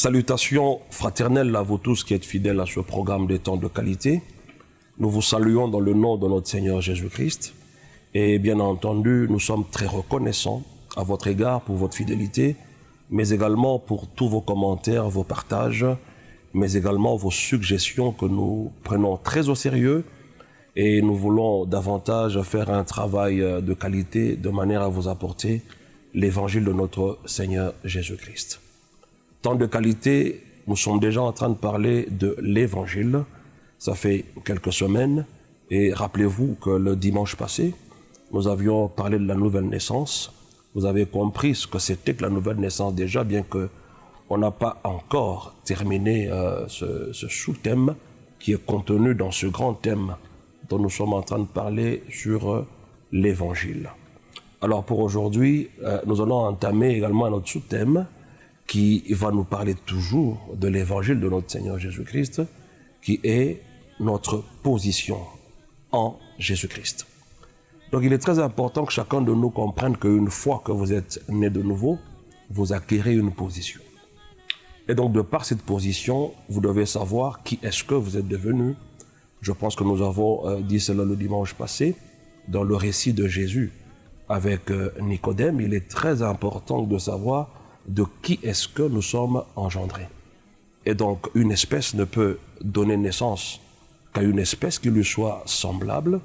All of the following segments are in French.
Salutations fraternelles à vous tous qui êtes fidèles à ce programme des temps de qualité. Nous vous saluons dans le nom de notre Seigneur Jésus-Christ. Et bien entendu, nous sommes très reconnaissants à votre égard pour votre fidélité, mais également pour tous vos commentaires, vos partages, mais également vos suggestions que nous prenons très au sérieux. Et nous voulons davantage faire un travail de qualité de manière à vous apporter l'évangile de notre Seigneur Jésus-Christ. Temps de qualité, nous sommes déjà en train de parler de l'évangile. Ça fait quelques semaines. Et rappelez-vous que le dimanche passé, nous avions parlé de la nouvelle naissance. Vous avez compris ce que c'était que la nouvelle naissance déjà, bien qu'on n'a pas encore terminé ce sous-thème qui est contenu dans ce grand thème dont nous sommes en train de parler sur l'évangile. Alors pour aujourd'hui, nous allons entamer également notre sous-thème qui va nous parler toujours de l'évangile de notre Seigneur Jésus-Christ, qui est notre position en Jésus-Christ. Donc il est très important que chacun de nous comprenne qu'une fois que vous êtes né de nouveau, vous acquérez une position. Et donc de par cette position, vous devez savoir qui est-ce que vous êtes devenu. Je pense que nous avons dit cela le dimanche passé, dans le récit de Jésus avec Nicodème. Il est très important de savoir de qui est-ce que nous sommes engendrés. Et donc une espèce ne peut donner naissance qu'à une espèce qui lui soit semblable.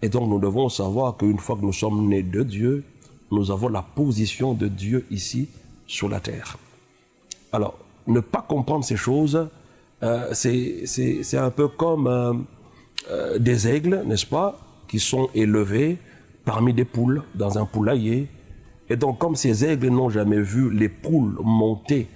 Et donc nous devons savoir qu'une fois que nous sommes nés de Dieu, nous avons la position de Dieu ici sur la terre. Alors, ne pas comprendre ces choses, c'est un peu comme des aigles, n'est-ce pas, qui sont élevés parmi des poules dans un poulailler. Et donc, comme ces aigles n'ont jamais vu les poules monter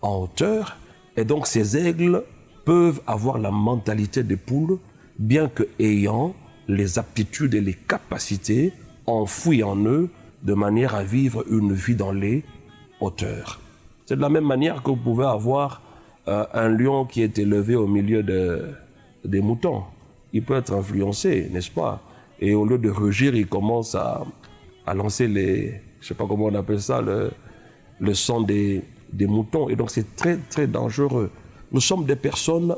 en hauteur, et donc ces aigles peuvent avoir la mentalité des poules, bien que ayant les aptitudes et les capacités enfouies en eux, de manière à vivre une vie dans les hauteurs. C'est de la même manière que vous pouvez avoir un lion qui est élevé au milieu des moutons. Il peut être influencé, n'est-ce pas? Et au lieu de rugir, il commence à lancer les... je ne sais pas comment on appelle ça, le sang des moutons. Et donc c'est très très dangereux. Nous sommes des personnes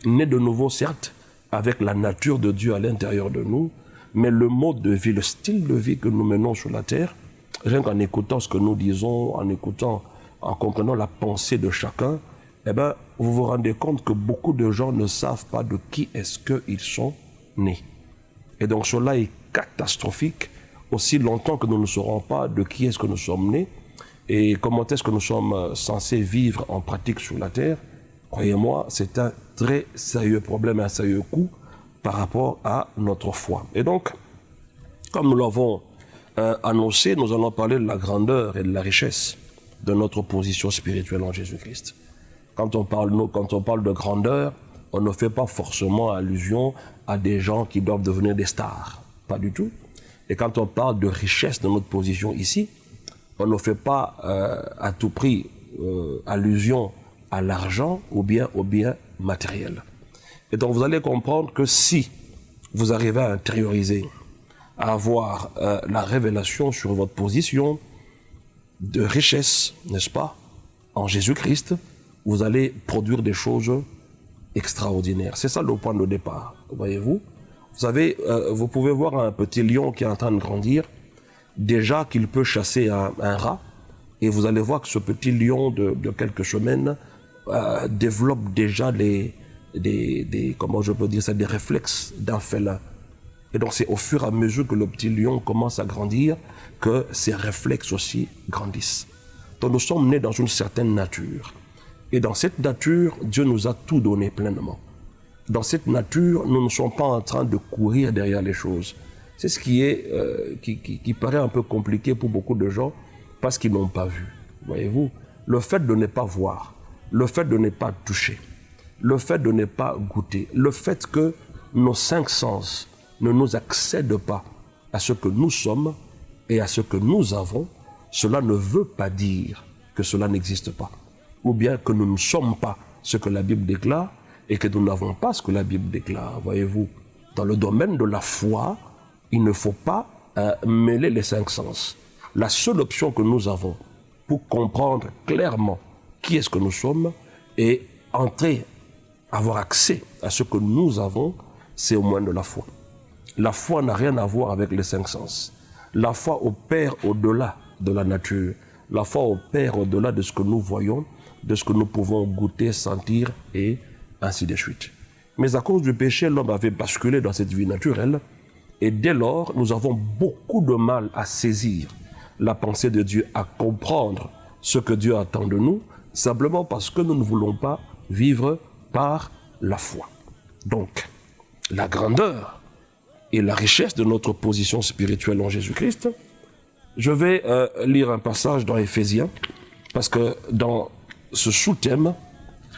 nées de nouveau, certes, avec la nature de Dieu à l'intérieur de nous, mais le mode de vie, le style de vie que nous menons sur la terre, rien qu'en écoutant ce que nous disons, en comprenant la pensée de chacun, eh bien, vous vous rendez compte que beaucoup de gens ne savent pas de qui est-ce qu'ils sont nés. Et donc cela est catastrophique aussi longtemps que nous ne saurons pas de qui est-ce que nous sommes nés et comment est-ce que nous sommes censés vivre en pratique sur la terre. Croyez-moi, c'est un très sérieux problème, un sérieux coup par rapport à notre foi. Et donc, comme nous l'avons annoncé, nous allons parler de la grandeur et de la richesse de notre position spirituelle en Jésus-Christ. Quand on parle de grandeur, on ne fait pas forcément allusion à des gens qui doivent devenir des stars. Pas du tout. Et quand on parle de richesse de notre position ici, on ne fait pas à tout prix allusion à l'argent ou bien au bien matériel. Et donc vous allez comprendre que si vous arrivez à intérioriser, à avoir la révélation sur votre position de richesse, n'est-ce pas, en Jésus-Christ, vous allez produire des choses extraordinaires. C'est ça le point de départ, voyez-vous. Vous savez, vous pouvez voir un petit lion qui est en train de grandir, déjà qu'il peut chasser un rat, et vous allez voir que ce petit lion de quelques semaines développe déjà comment je peux dire ça, des réflexes d'un félin. Et donc c'est au fur et à mesure que le petit lion commence à grandir que ses réflexes aussi grandissent. Donc nous sommes nés dans une certaine nature. Et dans cette nature, Dieu nous a tout donné pleinement. Dans cette nature, nous ne sommes pas en train de courir derrière les choses. C'est ce qui paraît un peu compliqué pour beaucoup de gens parce qu'ils n'ont pas vu. Voyez-vous, le fait de ne pas voir, le fait de ne pas toucher, le fait de ne pas goûter, le fait que nos 5 sens ne nous accèdent pas à ce que nous sommes et à ce que nous avons, cela ne veut pas dire que cela n'existe pas. Ou bien que nous ne sommes pas ce que la Bible déclare et que nous n'avons pas ce que la Bible déclare. Voyez-vous, dans le domaine de la foi, il ne faut pas mêler les 5 sens. La seule option que nous avons pour comprendre clairement qui est-ce que nous sommes, Et entrer, avoir accès à ce que nous avons, c'est au moyen de la foi. La foi n'a rien à voir avec les cinq sens. La foi opère au-delà de la nature. La foi opère au-delà de ce que nous voyons, de ce que nous pouvons goûter, sentir et ainsi de suite. Mais à cause du péché, l'homme avait basculé dans cette vie naturelle et dès lors, nous avons beaucoup de mal à saisir la pensée de Dieu, à comprendre ce que Dieu attend de nous, simplement parce que nous ne voulons pas vivre par la foi. Donc, la grandeur et la richesse de notre position spirituelle en Jésus-Christ. Je vais lire un passage dans Éphésiens, parce que dans ce sous-thème,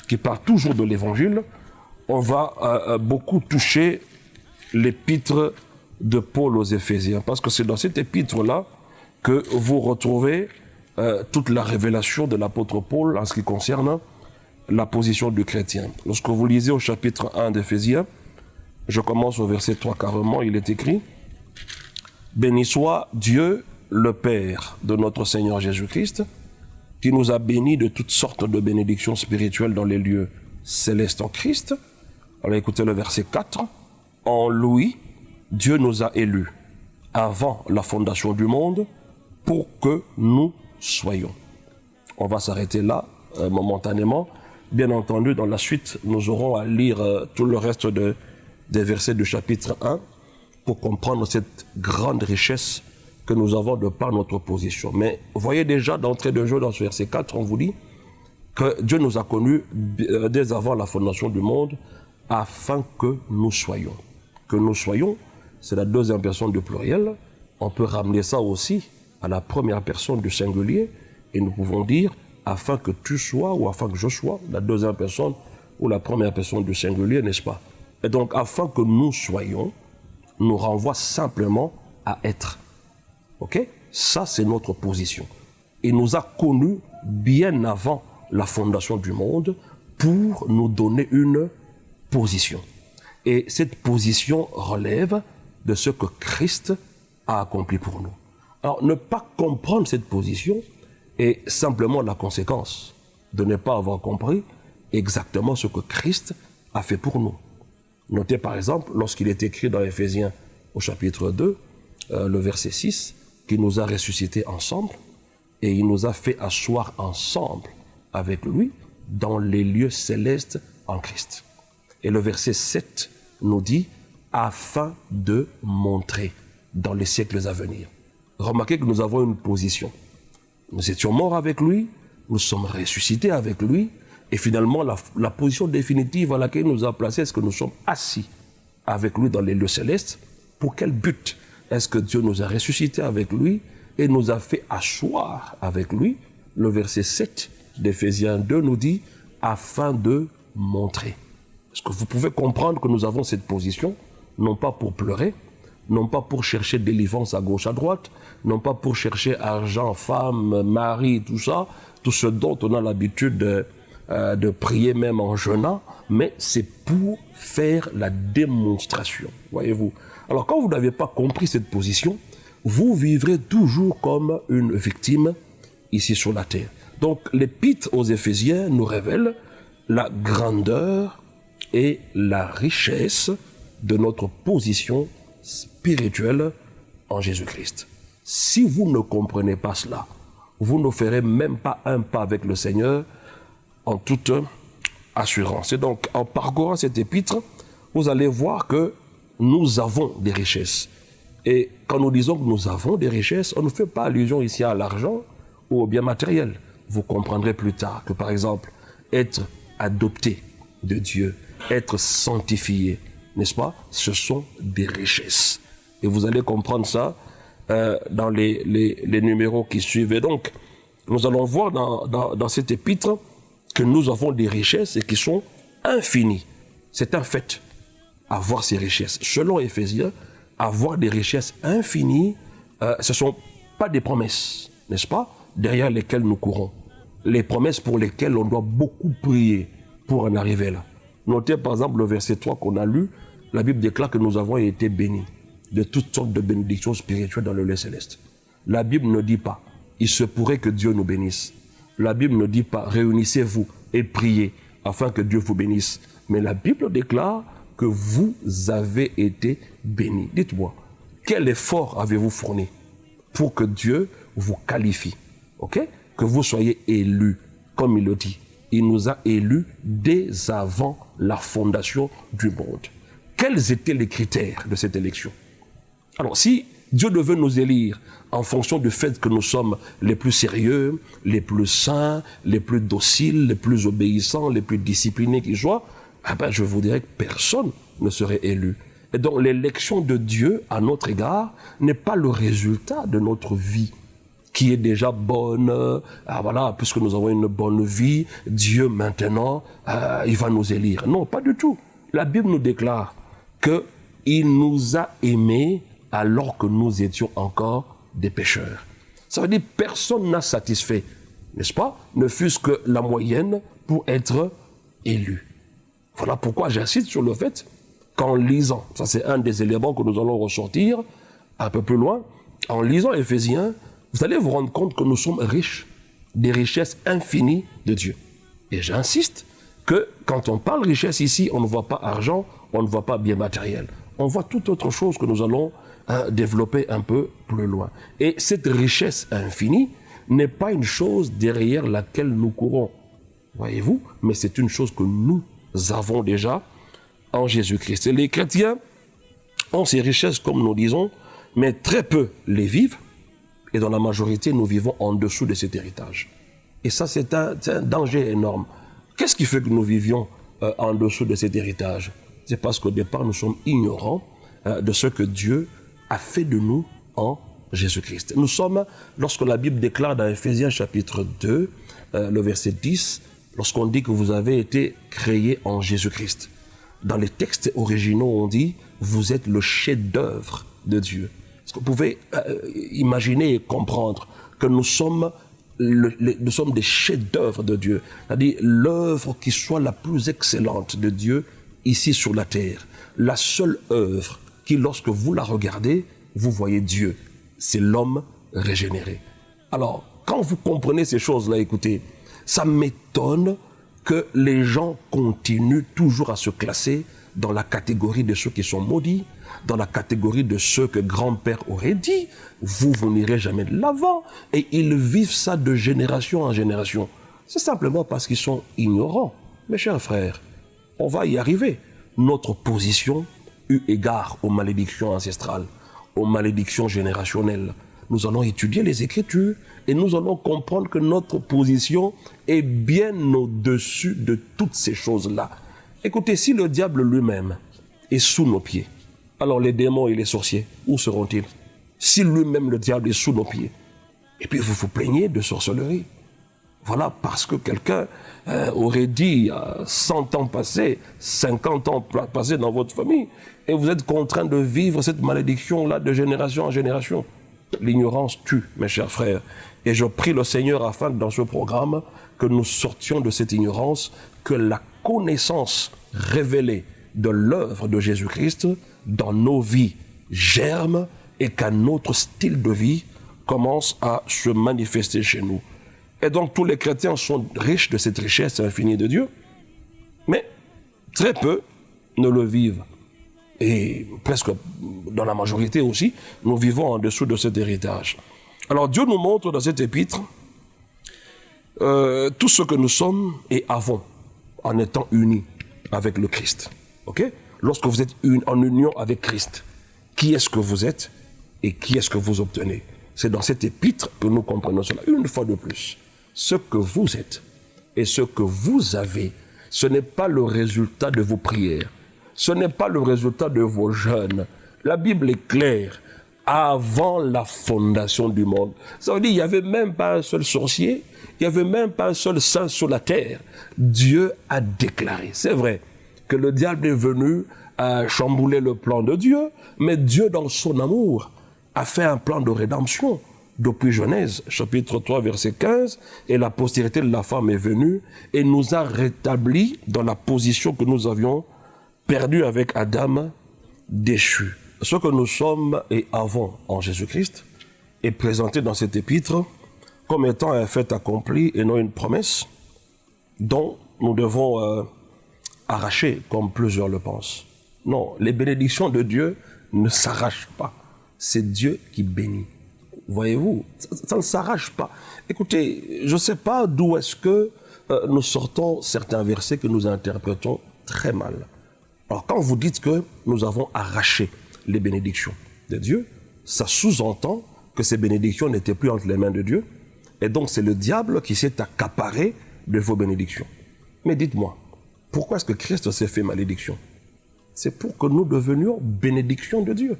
qui part toujours de l'Évangile, on va beaucoup toucher l'épître de Paul aux Éphésiens, parce que c'est dans cet épître-là que vous retrouvez toute la révélation de l'apôtre Paul en ce qui concerne la position du chrétien. Lorsque vous lisez au chapitre 1 d'Éphésiens, je commence au verset 3 carrément, il est écrit « Béni soit Dieu, le Père de notre Seigneur Jésus-Christ, qui nous a bénis de toutes sortes de bénédictions spirituelles dans les lieux célestes en Christ. » Alors écoutez le verset 4. « En lui, Dieu nous a élus avant la fondation du monde pour que nous soyons. » On va s'arrêter là momentanément. Bien entendu, dans la suite, nous aurons à lire tout le reste des versets du chapitre 1 pour comprendre cette grande richesse que nous avons de par notre position. Mais voyez déjà d'entrée de jeu dans ce verset 4, on vous dit que Dieu nous a connus dès avant la fondation du monde afin que nous soyons. Que nous soyons, c'est la deuxième personne du pluriel. On peut ramener ça aussi à la première personne du singulier et nous pouvons dire afin que tu sois ou afin que je sois, la deuxième personne ou la première personne du singulier, n'est-ce pas? Et donc, afin que nous soyons, nous renvoie simplement à être. Ok? Ça, c'est notre position. Il nous a connus bien avant la fondation du monde pour nous donner une position. Et cette position relève de ce que Christ a accompli pour nous. Alors, ne pas comprendre cette position est simplement la conséquence de ne pas avoir compris exactement ce que Christ a fait pour nous. Notez par exemple, lorsqu'il est écrit dans Éphésiens au chapitre 2, le verset 6, qu'il nous a ressuscités ensemble et il nous a fait asseoir ensemble avec lui dans les lieux célestes en Christ. Et le verset 7 nous dit « afin de montrer dans les siècles à venir ». Remarquez que nous avons une position. Nous étions morts avec lui, nous sommes ressuscités avec lui, et finalement, la position définitive à laquelle il nous a placés, est-ce que nous sommes assis avec lui dans les lieux célestes? Pour quel but est-ce que Dieu nous a ressuscités avec lui et nous a fait asseoir avec lui? Le verset 7 d'Éphésiens 2 nous dit « afin de montrer ». Est-ce que vous pouvez comprendre que nous avons cette position, non pas pour pleurer, non pas pour chercher délivrance à gauche, à droite, non pas pour chercher argent, femme, mari, tout ça, tout ce dont on a l'habitude de prier même en jeûnant, mais c'est pour faire la démonstration, voyez-vous. Alors quand vous n'avez pas compris cette position, vous vivrez toujours comme une victime ici sur la terre. Donc l'épître aux Éphésiens nous révèle la grandeur et la richesse de notre position spirituelle en Jésus-Christ. Si vous ne comprenez pas cela, vous ne ferez même pas un pas avec le Seigneur en toute assurance. Et donc, en parcourant cet épître, vous allez voir que nous avons des richesses. Et quand nous disons que nous avons des richesses, on ne fait pas allusion ici à l'argent ou au bien matériel. Vous comprendrez plus tard que, par exemple, être adopté de Dieu, être sanctifié, n'est-ce pas? Ce sont des richesses. Et vous allez comprendre ça dans les numéros qui suivent. Et donc, nous allons voir dans cet épître que nous avons des richesses et qui sont infinies. C'est un fait, avoir ces richesses. Selon Éphésiens, avoir des richesses infinies, ce ne sont pas des promesses, n'est-ce pas, derrière lesquelles nous courons. Les promesses pour lesquelles on doit beaucoup prier pour en arriver là. Notez par exemple le verset 3 qu'on a lu, la Bible déclare que nous avons été bénis de toutes sortes de bénédictions spirituelles dans le lieu céleste. La Bible ne dit pas, il se pourrait que Dieu nous bénisse. La Bible ne dit pas, réunissez-vous et priez afin que Dieu vous bénisse. Mais la Bible déclare que vous avez été bénis. Dites-moi, quel effort avez-vous fourni pour que Dieu vous qualifie, ok? Que vous soyez élus, comme il le dit. Il nous a élus dès avant la fondation du monde. Quels étaient les critères de cette élection? Alors, si Dieu devait nous élire en fonction du fait que nous sommes les plus sérieux, les plus saints, les plus dociles, les plus obéissants, les plus disciplinés qui soient, eh ben, je vous dirais que personne ne serait élu. Et donc, l'élection de Dieu à notre égard n'est pas le résultat de notre vie qui est déjà bonne. Voilà, puisque nous avons une bonne vie, Dieu maintenant, il va nous élire. Non, pas du tout. La Bible nous déclare qu'il nous a aimés alors que nous étions encore des pécheurs. Ça veut dire que personne n'a satisfait, n'est-ce pas, ne fût-ce que la moyenne pour être élu. Voilà pourquoi j'insiste sur le fait qu'en lisant, ça c'est un des éléments que nous allons ressortir un peu plus loin, en lisant Éphésiens, vous allez vous rendre compte que nous sommes riches, des richesses infinies de Dieu. Et j'insiste que quand on parle richesse ici, on ne voit pas argent, on ne voit pas bien matériel. On voit toute autre chose que nous allons développer un peu plus loin. Et cette richesse infinie n'est pas une chose derrière laquelle nous courons, voyez-vous, mais c'est une chose que nous avons déjà en Jésus-Christ. Et les chrétiens ont ces richesses, comme nous disons, mais très peu les vivent, et dans la majorité, nous vivons en dessous de cet héritage. Et ça, c'est un danger énorme. Qu'est-ce qui fait que nous vivions en dessous de cet héritage? C'est parce qu'au départ, nous sommes ignorants de ce que Dieu a fait de nous en Jésus-Christ. Nous sommes, lorsque la Bible déclare dans Éphésiens chapitre 2, le verset 10, lorsqu'on dit que vous avez été créés en Jésus-Christ. Dans les textes originaux, on dit, vous êtes le chef-d'œuvre de Dieu. Est-ce que vous pouvez imaginer et comprendre que nous sommes des chefs-d'œuvre de Dieu, c'est-à-dire l'œuvre qui soit la plus excellente de Dieu ici sur la terre. La seule œuvre qui, lorsque vous la regardez, vous voyez Dieu. C'est l'homme régénéré. Alors, quand vous comprenez ces choses-là, écoutez, ça m'étonne que les gens continuent toujours à se classer dans la catégorie de ceux qui sont maudits, dans la catégorie de ceux que grand-père aurait dit, vous n'irez jamais de l'avant, et ils vivent ça de génération en génération. C'est simplement parce qu'ils sont ignorants. Mes chers frères, on va y arriver. Notre position, eu égard aux malédictions ancestrales, aux malédictions générationnelles, nous allons étudier les Écritures et nous allons comprendre que notre position est bien au-dessus de toutes ces choses-là. Écoutez, si le diable lui-même est sous nos pieds, alors les démons et les sorciers, où seront-ils? Si lui-même, le diable, est sous nos pieds, et puis vous vous plaignez de sorcellerie. Voilà, parce que quelqu'un aurait dit 100 ans passés, 50 ans passés dans votre famille, et vous êtes contraint de vivre cette malédiction-là de génération en génération. L'ignorance tue, mes chers frères. Et je prie le Seigneur afin que dans ce programme, que nous sortions de cette ignorance, que la connaissance révélée de l'œuvre de Jésus-Christ dans nos vies germe et qu'un autre style de vie commence à se manifester chez nous. Et donc tous les chrétiens sont riches de cette richesse infinie de Dieu, mais très peu ne le vivent. Et presque dans la majorité aussi, nous vivons en dessous de cet héritage. Alors Dieu nous montre dans cet épître tout ce que nous sommes et avons en étant unis avec le Christ. Okay? Lorsque vous êtes en union avec Christ, qui est-ce que vous êtes et qui est-ce que vous obtenez? C'est dans cet épître que nous comprenons cela. Une fois de plus, ce que vous êtes et ce que vous avez, ce n'est pas le résultat de vos prières. Ce n'est pas le résultat de vos jeûnes. La Bible est claire. Avant la fondation du monde. Ça veut dire qu'il n'y avait même pas un seul sorcier, il n'y avait même pas un seul saint sur la terre. Dieu a déclaré. C'est vrai que le diable est venu chambouler le plan de Dieu, mais Dieu, dans son amour, a fait un plan de rédemption. Depuis Genèse, chapitre 3, verset 15, et la postérité de la femme est venue et nous a rétablis dans la position que nous avions perdue avec Adam déchu. Ce que nous sommes et avons en Jésus-Christ est présenté dans cet épître comme étant un fait accompli et non une promesse dont nous devons arracher, comme plusieurs le pensent. Non, les bénédictions de Dieu ne s'arrachent pas. C'est Dieu qui bénit. Voyez-vous, ça ne s'arrache pas. Écoutez, je ne sais pas d'où est-ce que nous sortons certains versets que nous interprétons très mal. Alors, quand vous dites que nous avons arraché les bénédictions de Dieu, ça sous-entend que ces bénédictions n'étaient plus entre les mains de Dieu. Et donc, c'est le diable qui s'est accaparé de vos bénédictions. Mais dites-moi, pourquoi est-ce que Christ s'est fait malédiction? C'est pour que nous devenions bénédiction de Dieu.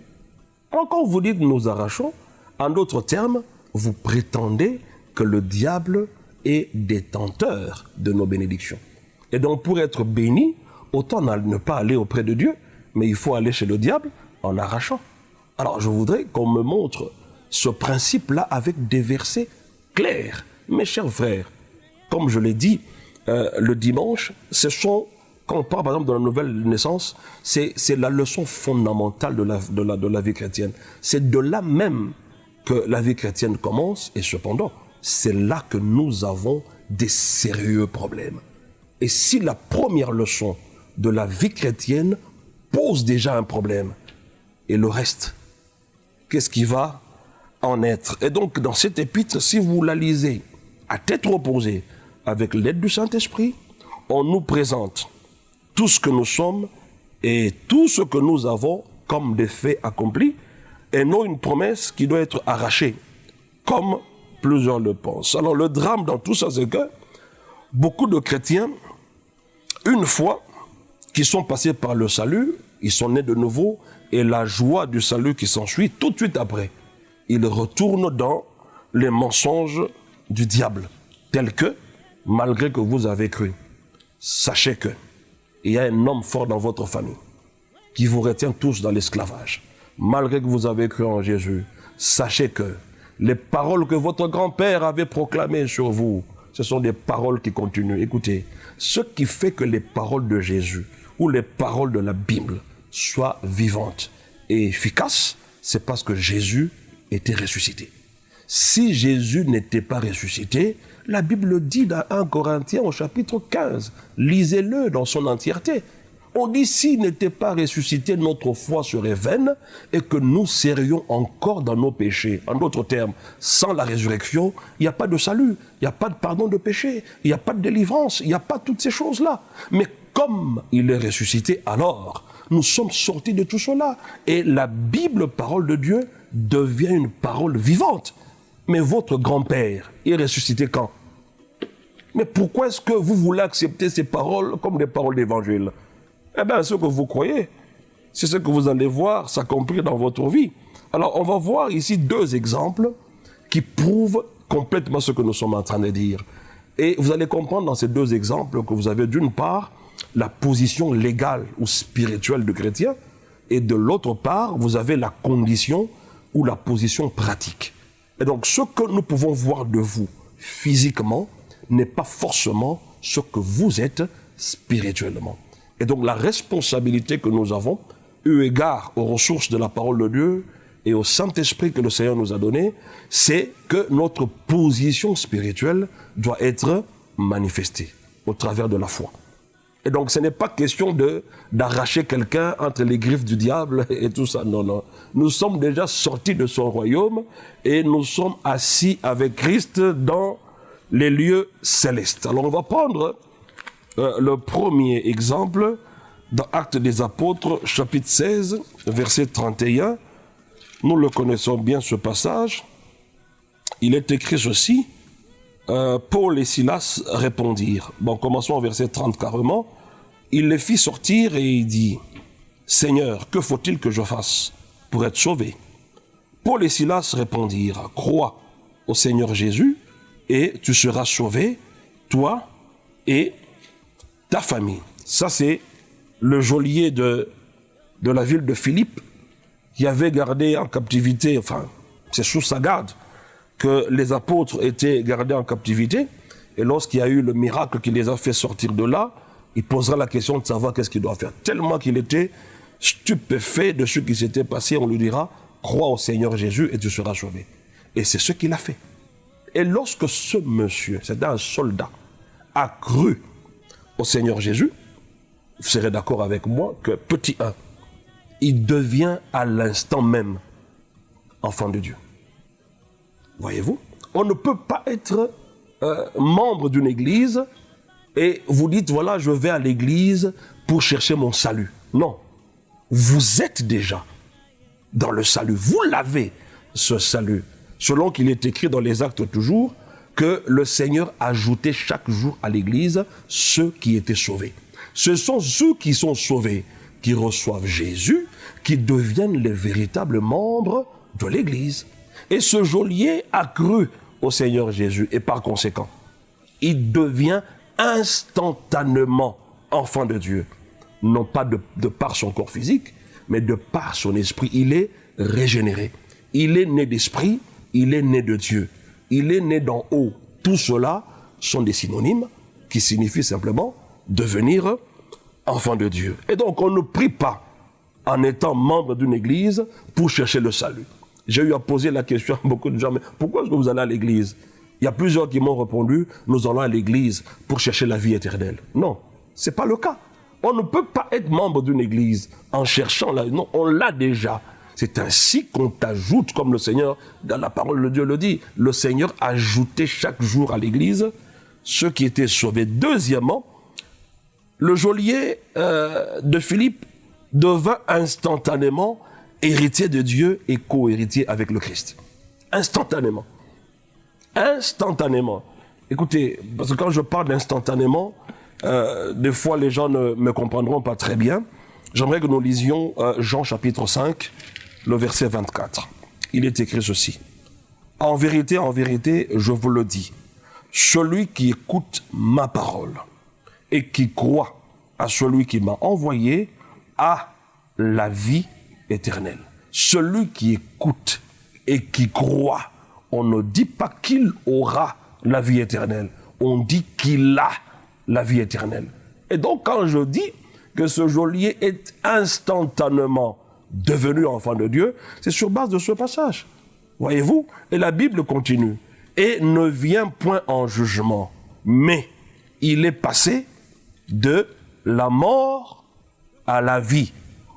Alors, quand vous dites nous arrachons, en d'autres termes, vous prétendez que le diable est détenteur de nos bénédictions. Et donc, pour être béni, autant ne pas aller auprès de Dieu, mais il faut aller chez le diable en arrachant. Alors, je voudrais qu'on me montre ce principe-là avec des versets clairs. Mes chers frères, comme je l'ai dit le dimanche, quand on parle par exemple de la nouvelle naissance, c'est la leçon fondamentale de la vie chrétienne. C'est de là même que la vie chrétienne commence, et cependant, c'est là que nous avons des sérieux problèmes. Et si la première leçon de la vie chrétienne pose déjà un problème, et le reste, qu'est-ce qui va en être? Et donc, dans cet épître, si vous la lisez à tête reposée, avec l'aide du Saint-Esprit, on nous présente tout ce que nous sommes et tout ce que nous avons comme des faits accomplis, et non une promesse qui doit être arrachée, comme plusieurs le pensent. Alors le drame dans tout ça, c'est que beaucoup de chrétiens, une fois qu'ils sont passés par le salut, ils sont nés de nouveau, et la joie du salut qui s'ensuit, tout de suite après, ils retournent dans les mensonges du diable, tels que, malgré que vous avez cru, sachez que il y a un homme fort dans votre famille qui vous retient tous dans l'esclavage. Malgré que vous avez cru en Jésus, sachez que les paroles que votre grand-père avait proclamées sur vous, ce sont des paroles qui continuent. Écoutez, ce qui fait que les paroles de Jésus ou les paroles de la Bible soient vivantes et efficaces, c'est parce que Jésus était ressuscité. Si Jésus n'était pas ressuscité, la Bible dit dans 1 Corinthiens au chapitre 15, lisez-le dans son entièreté. On dit s'il n'était pas ressuscité, notre foi serait vaine et que nous serions encore dans nos péchés. En d'autres termes, sans la résurrection, il n'y a pas de salut, il n'y a pas de pardon de péché, il n'y a pas de délivrance, il n'y a pas toutes ces choses-là. Mais comme il est ressuscité, alors nous sommes sortis de tout cela. Et la Bible, parole de Dieu, devient une parole vivante. Mais votre grand-père est ressuscité quand? Mais pourquoi est-ce que vous voulez accepter ces paroles comme des paroles d'évangile? Eh bien, ce que vous croyez, c'est ce que vous allez voir s'accomplir dans votre vie. Alors, on va voir ici deux exemples qui prouvent complètement ce que nous sommes en train de dire. Et vous allez comprendre dans ces deux exemples que vous avez d'une part la position légale ou spirituelle du chrétien, et de l'autre part, vous avez la condition ou la position pratique. Et donc, ce que nous pouvons voir de vous physiquement n'est pas forcément ce que vous êtes spirituellement. Et donc, la responsabilité que nous avons, eu égard aux ressources de la parole de Dieu et au Saint-Esprit que le Seigneur nous a donné, c'est que notre position spirituelle doit être manifestée au travers de la foi. Et donc, ce n'est pas question d'arracher quelqu'un entre les griffes du diable et tout ça. Non, non. Nous sommes déjà sortis de son royaume et nous sommes assis avec Christ dans les lieux célestes. Alors, on va prendre le premier exemple dans Actes des Apôtres, chapitre 16, verset 31. Nous le connaissons bien, ce passage. Il est écrit ceci. Paul et Silas répondirent. Bon, commençons au verset 30 carrément. Il les fit sortir et il dit, « Seigneur, que faut-il que je fasse pour être sauvé ?» Paul et Silas répondirent, « Crois au Seigneur Jésus et tu seras sauvé, toi et ta famille. » Ça, c'est le geôlier de la ville de Philippe qui avait gardé en captivité, enfin, c'est sous sa garde, que les apôtres étaient gardés en captivité, et lorsqu'il y a eu le miracle qui les a fait sortir de là, il posera la question de savoir qu'est-ce qu'il doit faire. Tellement qu'il était stupéfait de ce qui s'était passé, on lui dira, crois au Seigneur Jésus et tu seras sauvé. Et c'est ce qu'il a fait. Et lorsque ce monsieur, c'était un soldat, a cru au Seigneur Jésus, vous serez d'accord avec moi que petit 1, il devient à l'instant même enfant de Dieu. Voyez-vous, on ne peut pas être membre d'une église et vous dites, voilà, je vais à l'église pour chercher mon salut. Non, vous êtes déjà dans le salut. Vous l'avez, ce salut. Selon qu'il est écrit dans les Actes toujours, que le Seigneur ajoutait chaque jour à l'église ceux qui étaient sauvés. Ce sont ceux qui sont sauvés, qui reçoivent Jésus, qui deviennent les véritables membres de l'église. Et ce geôlier a cru au Seigneur Jésus et par conséquent, il devient instantanément enfant de Dieu. Non pas de par son corps physique, mais de par son esprit. Il est régénéré. Il est né d'esprit, il est né de Dieu. Il est né d'en haut. Tout cela sont des synonymes qui signifient simplement devenir enfant de Dieu. Et donc on ne prie pas en étant membre d'une église pour chercher le salut. J'ai eu à poser la question à beaucoup de gens, mais pourquoi est-ce que vous allez à l'église? Il y a plusieurs qui m'ont répondu, nous allons à l'église pour chercher la vie éternelle. Non, ce n'est pas le cas. On ne peut pas être membre d'une église en cherchant la vie. Non, on l'a déjà. C'est ainsi qu'on t'ajoute, comme le Seigneur, dans la parole de Dieu le dit, le Seigneur ajoutait chaque jour à l'église ceux qui étaient sauvés. Deuxièmement, le geôlier de Philippe devint instantanément héritier de Dieu et co-héritier avec le Christ. Instantanément. Instantanément. Écoutez, parce que quand je parle d'instantanément, des fois les gens ne me comprendront pas très bien. J'aimerais que nous lisions Jean chapitre 5, le verset 24. Il est écrit ceci. En vérité, je vous le dis, celui qui écoute ma parole et qui croit à celui qui m'a envoyé a la vie éternelle. Celui qui écoute et qui croit, on ne dit pas qu'il aura la vie éternelle, on dit qu'il a la vie éternelle. Et donc quand je dis que ce geôlier est instantanément devenu enfant de Dieu, c'est sur base de ce passage. Voyez-vous? Et la Bible continue. Et ne vient point en jugement, mais il est passé de la mort à la vie.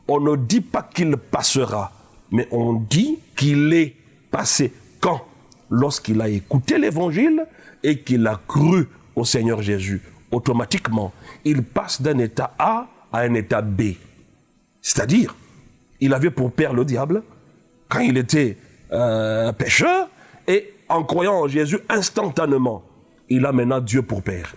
On ne dit pas qu'il passera, mais on dit qu'il est passé. Quand? Lorsqu'il a écouté l'évangile et qu'il a cru au Seigneur Jésus. Automatiquement, il passe d'un état A à un état B. C'est-à-dire, il avait pour père le diable quand il était pécheur, et en croyant en Jésus, instantanément, il a maintenant Dieu pour père.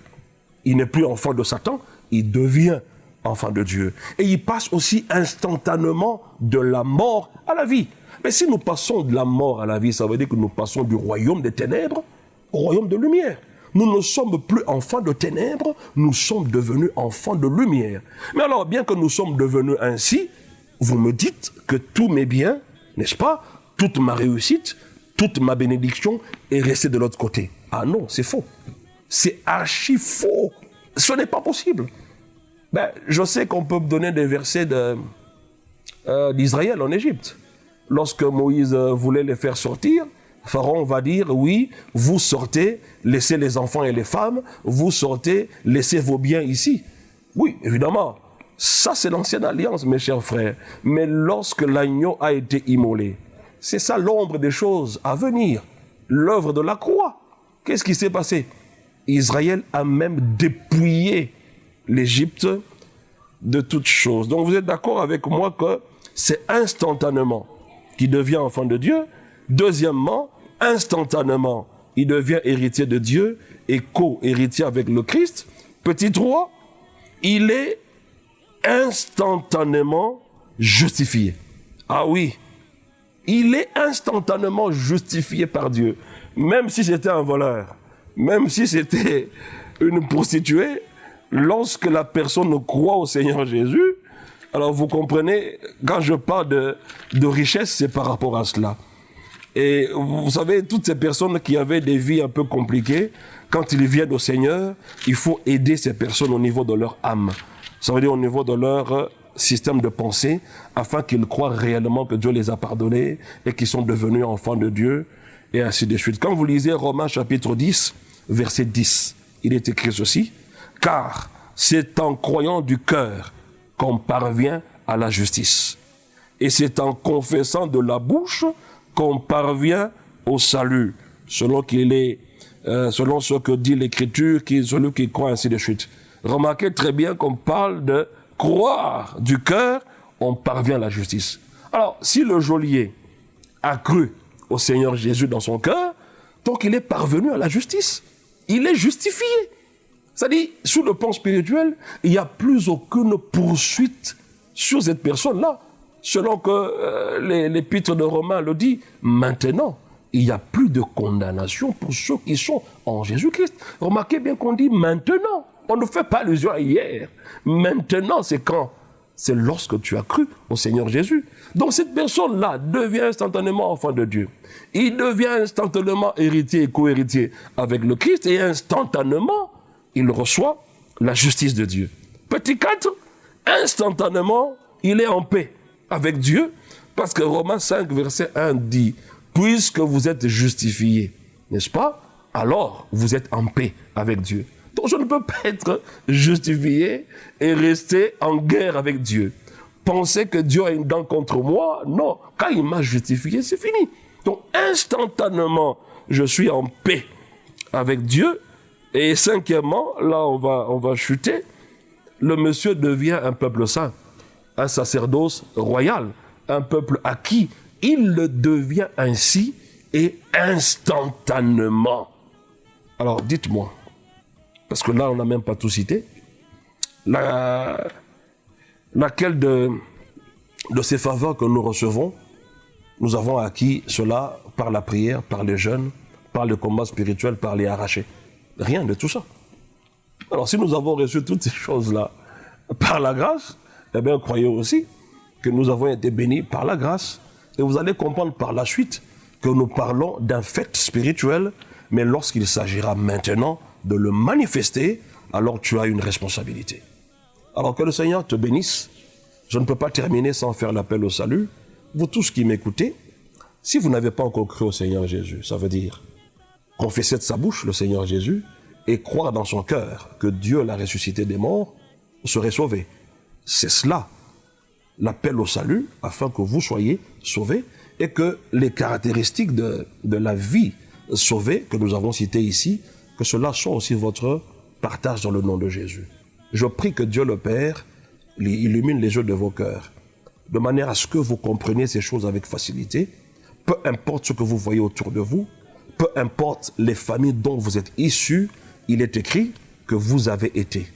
Il n'est plus enfant de Satan, il devient enfant de Dieu. Et il passe aussi instantanément de la mort à la vie. Mais si nous passons de la mort à la vie, ça veut dire que nous passons du royaume des ténèbres au royaume de lumière. Nous ne sommes plus enfants de ténèbres, nous sommes devenus enfants de lumière. Mais alors, bien que nous sommes devenus ainsi, vous me dites que tous mes biens, n'est-ce pas, toute ma réussite, toute ma bénédiction est restée de l'autre côté. Ah non, c'est faux. C'est archi faux. Ce n'est pas possible. Ben, je sais qu'on peut donner des versets d'Israël en Égypte. Lorsque Moïse voulait les faire sortir, Pharaon va dire, oui, vous sortez, laissez les enfants et les femmes, vous sortez, laissez vos biens ici. Oui, évidemment, ça c'est l'ancienne alliance, mes chers frères. Mais lorsque l'agneau a été immolé, c'est ça l'ombre des choses à venir, l'œuvre de la croix. Qu'est-ce qui s'est passé? Israël a même dépouillé l'Égypte de toutes choses. Donc vous êtes d'accord avec moi que c'est instantanément qu'il devient enfant de Dieu. Deuxièmement, instantanément, il devient héritier de Dieu et co-héritier avec le Christ. Petit 3, il est instantanément justifié. Ah oui, il est instantanément justifié par Dieu. Même si c'était un voleur, même si c'était une prostituée, lorsque la personne croit au Seigneur Jésus, alors vous comprenez, quand je parle de richesse, c'est par rapport à cela. Et vous savez, toutes ces personnes qui avaient des vies un peu compliquées, quand ils viennent au Seigneur, il faut aider ces personnes au niveau de leur âme. Ça veut dire au niveau de leur système de pensée, afin qu'ils croient réellement que Dieu les a pardonnés et qu'ils sont devenus enfants de Dieu, et ainsi de suite. Quand vous lisez Romains chapitre 10, verset 10, il est écrit ceci, « Car c'est en croyant du cœur qu'on parvient à la justice. Et c'est en confessant de la bouche qu'on parvient au salut, selon ce que dit l'Écriture, celui qui croit, ainsi de suite. Remarquez très bien qu'on parle de croire du cœur, on parvient à la justice. Alors, si le geôlier a cru au Seigneur Jésus dans son cœur, donc il est parvenu à la justice. Il est justifié. C'est-à-dire, sous le plan spirituel, il n'y a plus aucune poursuite sur cette personne-là. Selon que l'épître de Romains le dit, maintenant, il n'y a plus de condamnation pour ceux qui sont en Jésus-Christ. Remarquez bien qu'on dit maintenant. On ne fait pas allusion à hier. Maintenant, c'est quand? C'est lorsque tu as cru au Seigneur Jésus. Donc cette personne-là devient instantanément enfant de Dieu. Il devient instantanément héritier et co-héritier avec le Christ et instantanément, il reçoit la justice de Dieu. Petit 4, instantanément, il est en paix avec Dieu parce que Romains 5, verset 1 dit « Puisque vous êtes justifiés, n'est-ce pas? Alors vous êtes en paix avec Dieu. » Donc je ne peux pas être justifié et rester en guerre avec Dieu. Penser que Dieu a une dent contre moi, non. Quand il m'a justifié, c'est fini. Donc instantanément, je suis en paix avec Dieu. Et cinquièmement, là on va chuter, le monsieur devient un peuple saint, un sacerdoce royal, un peuple acquis. Il le devient ainsi et instantanément. Alors dites-moi, parce que là, on n'a même pas tout cité. Laquelle de ces faveurs que nous recevons, nous avons acquis cela par la prière, par les jeûnes, par le combat spirituel, par les arrachés. Rien de tout ça. Alors, si nous avons reçu toutes ces choses-là par la grâce, eh bien, croyez aussi que nous avons été bénis par la grâce. Et vous allez comprendre par la suite que nous parlons d'un fait spirituel, mais lorsqu'il s'agira maintenant de le manifester, alors tu as une responsabilité. Alors que le Seigneur te bénisse. Je ne peux pas terminer sans faire l'appel au salut. Vous tous qui m'écoutez, si vous n'avez pas encore cru au Seigneur Jésus, ça veut dire confesser de sa bouche le Seigneur Jésus et croire dans son cœur que Dieu l'a ressuscité des morts, vous serez sauvés. C'est cela, l'appel au salut, afin que vous soyez sauvés et que les caractéristiques de la vie sauvée que nous avons citées ici, que cela soit aussi votre partage dans le nom de Jésus. Je prie que Dieu le Père illumine les yeux de vos cœurs, de manière à ce que vous compreniez ces choses avec facilité, peu importe ce que vous voyez autour de vous, peu importe les familles dont vous êtes issus, il est écrit que vous avez été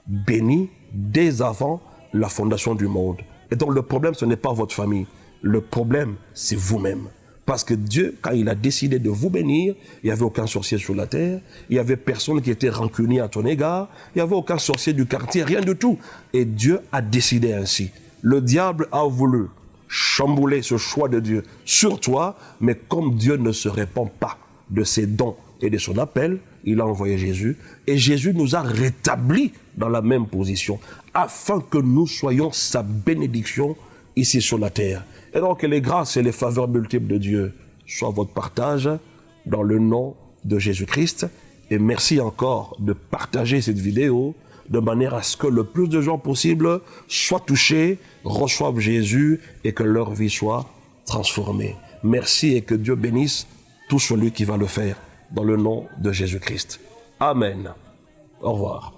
bénis dès avant la fondation du monde. Et donc le problème, ce n'est pas votre famille, le problème, c'est vous-même. Parce que Dieu, quand il a décidé de vous bénir, il n'y avait aucun sorcier sur la terre, il n'y avait personne qui était rancunier à ton égard, il n'y avait aucun sorcier du quartier, rien du tout. Et Dieu a décidé ainsi. Le diable a voulu chambouler ce choix de Dieu sur toi, mais comme Dieu ne se répand pas de ses dons et de son appel, il a envoyé Jésus, et Jésus nous a rétablis dans la même position, afin que nous soyons sa bénédiction ici sur la terre. Et donc que les grâces et les faveurs multiples de Dieu soient votre partage dans le nom de Jésus-Christ. Et merci encore de partager cette vidéo de manière à ce que le plus de gens possible soient touchés, reçoivent Jésus et que leur vie soit transformée. Merci et que Dieu bénisse tout celui qui va le faire dans le nom de Jésus-Christ. Amen. Au revoir.